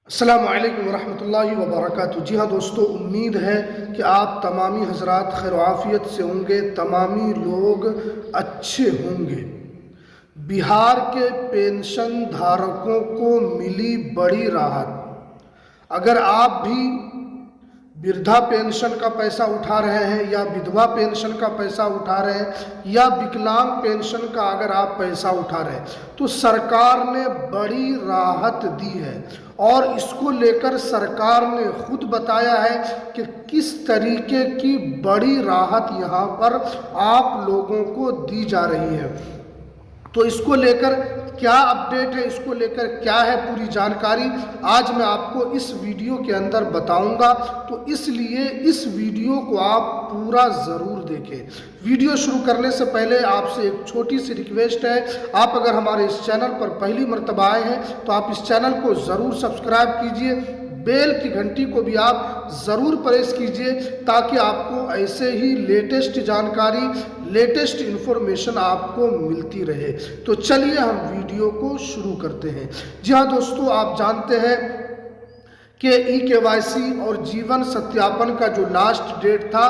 अस्सलामु अलैकुम वरहमतुल्लाहि वबरकातुहू। जी हाँ दोस्तों, उम्मीद है कि आप तमामी हजरात खैर आफियत से होंगे, तमामी लोग अच्छे होंगे। बिहार के पेंशन धारकों को मिली बड़ी राहत। अगर आप भी वृद्धा पेंशन का पैसा उठा रहे हैं या विधवा पेंशन का पैसा उठा रहे हैं या विकलांग पेंशन का अगर आप पैसा उठा रहे हैं तो सरकार ने बड़ी राहत दी है। और इसको लेकर सरकार ने खुद बताया है कि किस तरीके की बड़ी राहत यहाँ पर आप लोगों को दी जा रही है। तो इसको लेकर क्या अपडेट है, इसको लेकर क्या है पूरी जानकारी आज मैं आपको इस वीडियो के अंदर बताऊंगा। तो इसलिए इस वीडियो को आप पूरा ज़रूर देखें। वीडियो शुरू करने से पहले आपसे एक छोटी सी रिक्वेस्ट है, आप अगर हमारे इस चैनल पर पहली मर्तबा आए हैं तो आप इस चैनल को ज़रूर सब्सक्राइब कीजिए, बेल की घंटी को भी आप ज़रूर प्रेस कीजिए ताकि आपको ऐसे ही लेटेस्ट जानकारी, लेटेस्ट इन्फॉर्मेशन आपको मिलती रहे। तो चलिए हम वीडियो को शुरू करते हैं। जी हाँ दोस्तों, आप जानते हैं कि ई-केवाईसी और जीवन सत्यापन का जो लास्ट डेट था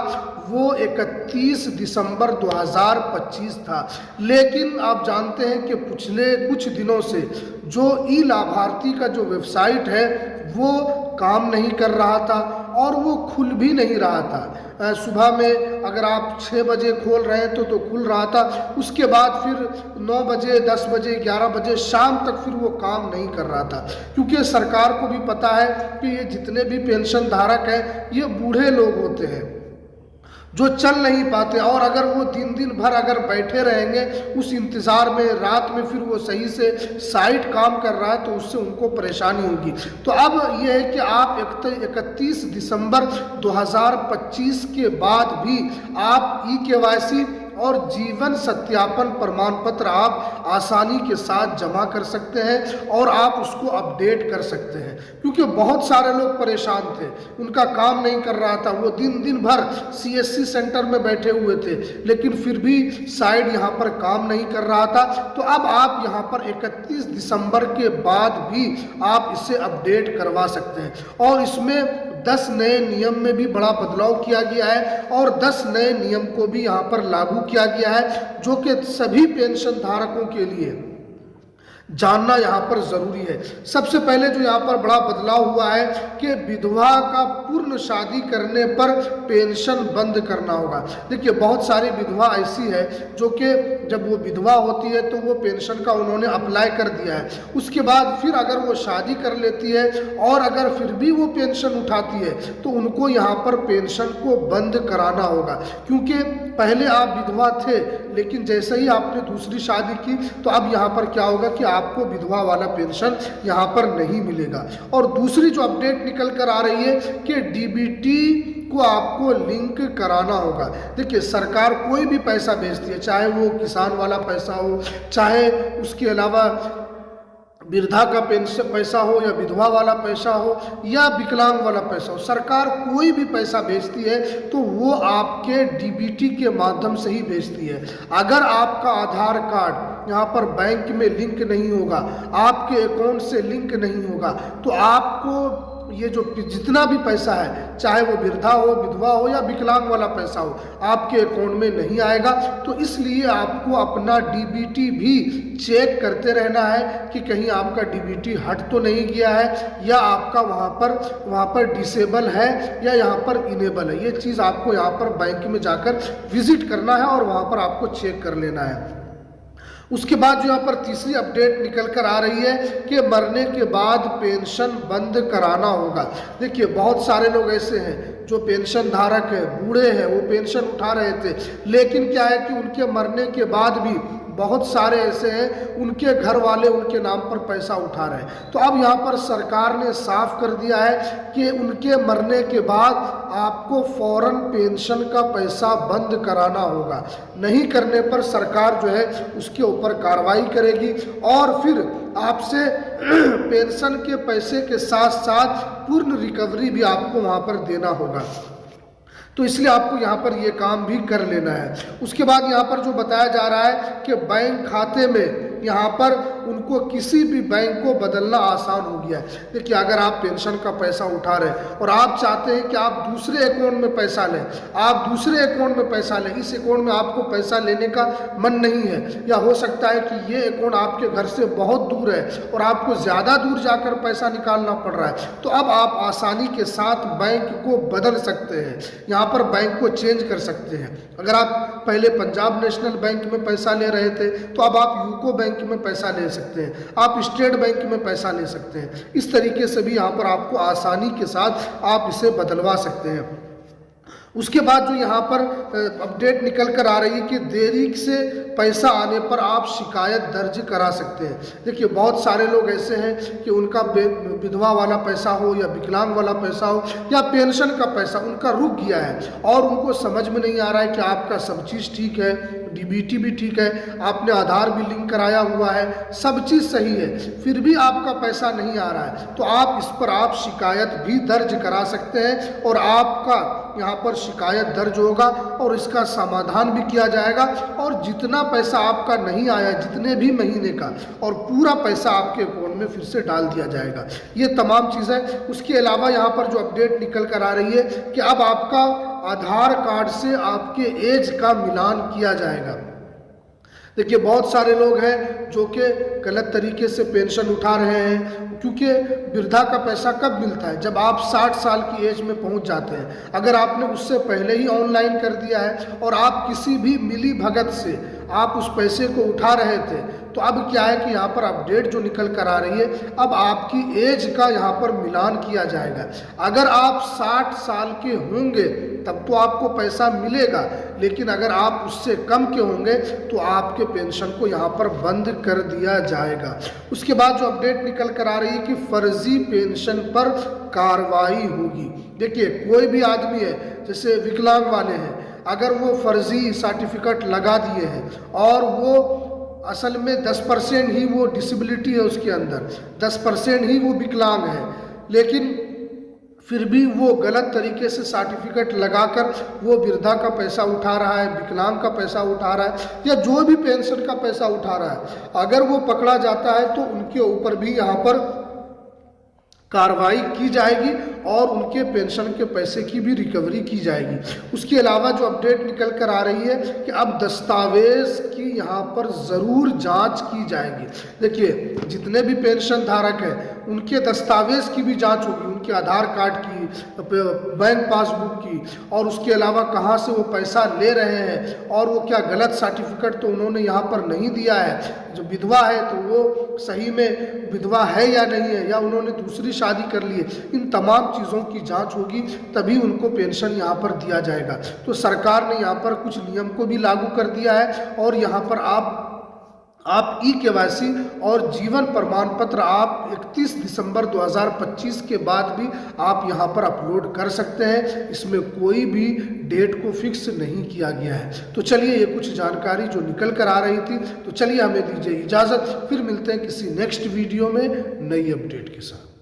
वो 31 दिसंबर 2025 था। लेकिन आप जानते हैं कि पिछले कुछ दिनों से जो ई लाभार्थी का जो वेबसाइट है वो काम नहीं कर रहा था और वो खुल भी नहीं रहा था। सुबह में अगर आप 6 बजे खोल रहे हैं तो खुल रहा था, उसके बाद फिर 9 बजे, 10 बजे, 11 बजे शाम तक फिर वो काम नहीं कर रहा था। क्योंकि सरकार को भी पता है कि ये जितने भी पेंशन धारक हैं ये बूढ़े लोग होते हैं जो चल नहीं पाते, और अगर वो दिन भर अगर बैठे रहेंगे उस इंतज़ार में, रात में फिर वो सही से साइट काम कर रहा है तो उससे उनको परेशानी होगी। तो अब ये है कि आप 31 दिसंबर 2025 के बाद भी आप ई-केवाईसी और जीवन सत्यापन प्रमाण पत्र आप आसानी के साथ जमा कर सकते हैं और आप उसको अपडेट कर सकते हैं। क्योंकि बहुत सारे लोग परेशान थे, उनका काम नहीं कर रहा था, वो दिन भर CSC सेंटर में बैठे हुए थे लेकिन फिर भी साइड यहाँ पर काम नहीं कर रहा था। तो अब आप यहाँ पर 31 दिसंबर के बाद भी आप इसे अपडेट करवा सकते हैं। और इसमें 10 नए नियम में भी बड़ा बदलाव किया गया है और 10 नए नियम को भी यहाँ पर लागू किया गया है जो कि सभी पेंशन धारकों के लिए जानना यहाँ पर जरूरी है। सबसे पहले जो यहाँ पर बड़ा बदलाव हुआ है कि विधवा का पूर्ण शादी करने पर पेंशन बंद करना होगा। देखिए बहुत सारी विधवा ऐसी है जो कि जब वो विधवा होती है तो वो पेंशन का उन्होंने अप्लाई कर दिया है, उसके बाद फिर अगर वो शादी कर लेती है और अगर फिर भी वो पेंशन उठाती है तो उनको यहाँ पर पेंशन को बंद कराना होगा। क्योंकि पहले आप विधवा थे लेकिन जैसे ही आपने दूसरी शादी की तो अब यहाँ पर क्या होगा कि आपको विधवा वाला पेंशन यहाँ पर नहीं मिलेगा। और दूसरी जो अपडेट निकल कर आ रही है कि DBT को आपको लिंक कराना होगा। देखिए सरकार कोई भी पैसा भेजती है, चाहे वो किसान वाला पैसा हो, चाहे उसके अलावा वृद्धा का पेंशन पैसा हो या विधवा वाला पैसा हो या विकलांग वाला पैसा हो, सरकार कोई भी पैसा भेजती है तो वो आपके DBT के माध्यम से ही भेजती है। अगर आपका आधार कार्ड यहाँ पर बैंक में लिंक नहीं होगा, आपके अकाउंट से लिंक नहीं होगा तो आपको ये जो जितना भी पैसा है, चाहे वो वृद्धा हो, विधवा हो या विकलांग वाला पैसा हो, आपके अकाउंट में नहीं आएगा। तो इसलिए आपको अपना DBT भी चेक करते रहना है कि कहीं आपका DBT हट तो नहीं गया है या आपका वहाँ पर डिसेबल है या यहाँ पर इनेबल है। ये चीज़ आपको यहाँ पर बैंक में जाकर विजिट करना है और वहाँ पर आपको चेक कर लेना है। उसके बाद जो यहाँ पर तीसरी अपडेट निकल कर आ रही है कि मरने के बाद पेंशन बंद कराना होगा। देखिए बहुत सारे लोग ऐसे हैं जो पेंशन धारक है, बूढ़े हैं, वो पेंशन उठा रहे थे लेकिन क्या है कि उनके मरने के बाद भी बहुत सारे ऐसे हैं उनके घर वाले उनके नाम पर पैसा उठा रहे हैं। तो अब यहाँ पर सरकार ने साफ कर दिया है कि उनके मरने के बाद आपको फौरन पेंशन का पैसा बंद कराना होगा। नहीं करने पर सरकार जो है उसके ऊपर कार्रवाई करेगी और फिर आपसे पेंशन के पैसे के साथ साथ पूर्ण रिकवरी भी आपको वहाँ पर देना होगा। तो इसलिए आपको यहाँ पर ये काम भी कर लेना है। उसके बाद यहाँ पर जो बताया जा रहा है कि बैंक खाते में यहाँ पर उनको किसी भी बैंक को बदलना आसान हो गया है। देखिए, अगर आप पेंशन का पैसा उठा रहे हैं और आप चाहते हैं कि आप दूसरे अकाउंट में पैसा लें, आप दूसरे अकाउंट में पैसा लें, इस अकाउंट में आपको पैसा लेने का मन नहीं है, या हो सकता है कि ये अकाउंट आपके घर से बहुत दूर है और आपको ज़्यादा दूर जाकर पैसा निकालना पड़ रहा है, तो अब आप आसानी के साथ बैंक को बदल सकते हैं, यहाँ पर बैंक को चेंज कर सकते हैं। अगर आप पहले पंजाब नेशनल बैंक में पैसा ले रहे थे तो अब आप यूको बैंक में पैसा ले सकते हैं, आप स्टेट बैंक में पैसा ले सकते हैं। इस तरीके से भी यहाँ पर आपको आसानी के साथ आप इसे बदलवा सकते हैं। उसके बाद जो यहाँ पर अपडेट निकल कर आ रही है कि देरी से पैसा आने पर आप शिकायत दर्ज करा सकते हैं। देखिए, बहुत सारे लोग ऐसे हैं कि उनका विधवा वाला पैसा हो या विकलांग वाला पैसा हो या पेंशन का पैसा उनका रुक गया है और उनको समझ में नहीं आ रहा है कि आपका सब चीज़ ठीक है, डीबीटी भी ठीक है, आपने आधार भी लिंक कराया हुआ है, सब चीज़ सही है, फिर भी आपका पैसा नहीं आ रहा है, तो आप इस पर आप शिकायत भी दर्ज करा सकते हैं और आपका यहाँ पर शिकायत दर्ज होगा और इसका समाधान भी किया जाएगा और जितना पैसा आपका नहीं आया, जितने भी महीने का, और पूरा पैसा आपके अकाउंट में फिर से डाल दिया जाएगा। ये तमाम चीज़ें। उसके अलावा यहाँ पर जो अपडेट निकल कर आ रही है कि अब आपका आधार कार्ड से आपके एज का मिलान किया जाएगा। देखिए, बहुत सारे लोग हैं जो कि गलत तरीके से पेंशन उठा रहे हैं, क्योंकि वृद्धा का पैसा कब मिलता है? जब आप 60 साल की एज में पहुंच जाते हैं। अगर आपने उससे पहले ही ऑनलाइन कर दिया है और आप किसी भी मिली भगत से आप उस पैसे को उठा रहे थे, तो अब क्या है कि यहाँ पर अपडेट जो निकल कर आ रही है, अब आपकी एज का यहाँ पर मिलान किया जाएगा। अगर आप 60 साल के होंगे तब तो आपको पैसा मिलेगा, लेकिन अगर आप उससे कम के होंगे तो आपके पेंशन को यहाँ पर बंद कर दिया जाएगा। उसके बाद जो अपडेट निकल कर आ रही है कि फर्जी पेंशन पर कार्रवाई होगी। देखिए, कोई भी आदमी है, जैसे विकलांग वाले हैं, अगर वो फर्जी सर्टिफिकेट लगा दिए हैं और वो असल में 10% ही वो डिसेबिलिटी है उसके अंदर, 10% ही वो विकलांग है, लेकिन फिर भी वो गलत तरीके से सर्टिफिकेट लगाकर वो वृद्धा का पैसा उठा रहा है, विकलांग का पैसा उठा रहा है, या जो भी पेंशन का पैसा उठा रहा है, अगर वो पकड़ा जाता है तो उनके ऊपर भी यहाँ पर कार्रवाई की जाएगी और उनके पेंशन के पैसे की भी रिकवरी की जाएगी। उसके अलावा जो अपडेट निकल कर आ रही है कि अब दस्तावेज की यहाँ पर ज़रूर जांच की जाएगी। देखिए, जितने भी पेंशन धारक हैं उनके दस्तावेज की भी जांच होगी, उनके आधार कार्ड की, बैंक पासबुक की, और उसके अलावा कहाँ से वो पैसा ले रहे हैं और वो क्या गलत सर्टिफिकेट तो उन्होंने यहाँ पर नहीं दिया है। जो विधवा है तो वो सही में विधवा है या नहीं है, या उन्होंने दूसरी शादी कर ली है, इन तमाम चीज़ों की जांच होगी, तभी उनको पेंशन यहाँ पर दिया जाएगा। तो सरकार ने यहाँ पर कुछ नियम को भी लागू कर दिया है और यहाँ पर आप ई-केवाईसी और जीवन प्रमाण पत्र आप 31 दिसंबर 2025 के बाद भी आप यहाँ पर अपलोड कर सकते हैं। इसमें कोई भी डेट को फिक्स नहीं किया गया है। तो चलिए, ये कुछ जानकारी जो निकल कर आ रही थी, तो चलिए हमें दीजिए इजाज़त, फिर मिलते हैं किसी नेक्स्ट वीडियो में नई अपडेट के साथ।